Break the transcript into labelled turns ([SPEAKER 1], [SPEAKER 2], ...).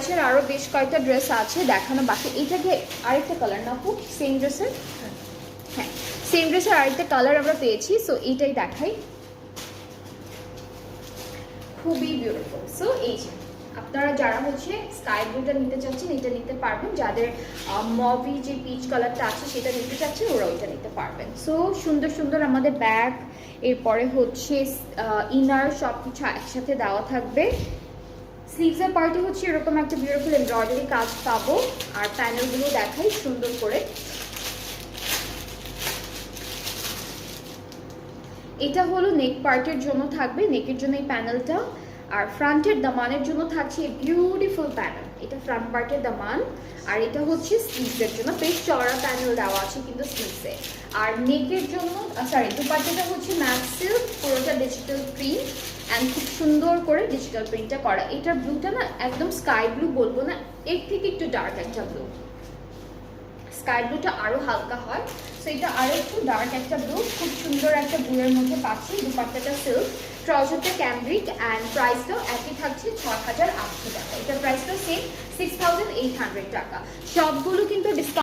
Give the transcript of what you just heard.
[SPEAKER 1] ব্যাচের আরও বেশ কয়েকটা ড্রেস আছে দেখানো বাকি। এইটাকে আরেকটা কালার না খুব সেম ড্রেসের, হ্যাঁ সেম ড্রেসের আরেকটা কালার আমরা পেয়েছি। সো এইটাই দেখাই, খুবই বিউটিফুল। সো এই যে আপনারা যারা হচ্ছে স্কাই ব্লুটা নিতে চাচ্ছেন এটা নিতে পারবেন, যাদের মভি যে পিচ কালারটা আছে সেটা নিতে চাচ্ছেন ওরা ওইটা নিতে পারবেন। সো সুন্দর সুন্দর আমাদের ব্যাগ, এরপরে হচ্ছে ইনার সব কিছু একসাথে দেওয়া থাকবে। স্লিভসের পার্টে হচ্ছে এরকম একটা বিউটিফুল এমব্রয়ডারি কাজ পাবো। আর প্যানেলগুলো দেখাই সুন্দর করে। এটা হলো নেক পার্টের জন্য থাকবে, নেকের জন্য এই প্যানেলটা। আর ফ্রন্টের দামানের জন্য থাকছে বিউটিফুল প্যানেল, এটা ফ্রন্ট পার্টের দামান। আর এটা হচ্ছে স্লিভসের জন্য বেশ চড়া প্যানেল দেওয়া আছে কিন্তু স্লিভসে। আর নেকের জন্য সরি দুপাট্টাটা হচ্ছে ম্যাট সিল্ক, পুরোটা ডিজিটাল প্রিন্ট অ্যান্ড খুব সুন্দর করে ডিজিটাল প্রিন্টটা করা। এটার ব্লুটা না একদম স্কাই ব্লু বলবো না, এর থেকে একটু ডার্ক একটা ব্লু, স্কাই ব্লুটা আরো হালকা হয়। সো এটা আরো একটু ডার্ক একটা ব্লু, খুব সুন্দর একটা ব্লুয়ের মধ্যে পাচ্ছি। দুপাট্টাটা সিল্ক, ট্রাউজারটা ক্যামব্রিক অ্যান্ড প্রাইসটাও একই থাকছে ৬,৮০০ টাকা। এটার প্রাইসটাও সেম ৬,৮০০ টাকা। সবগুলো কিন্তু ডিসকাউন্ট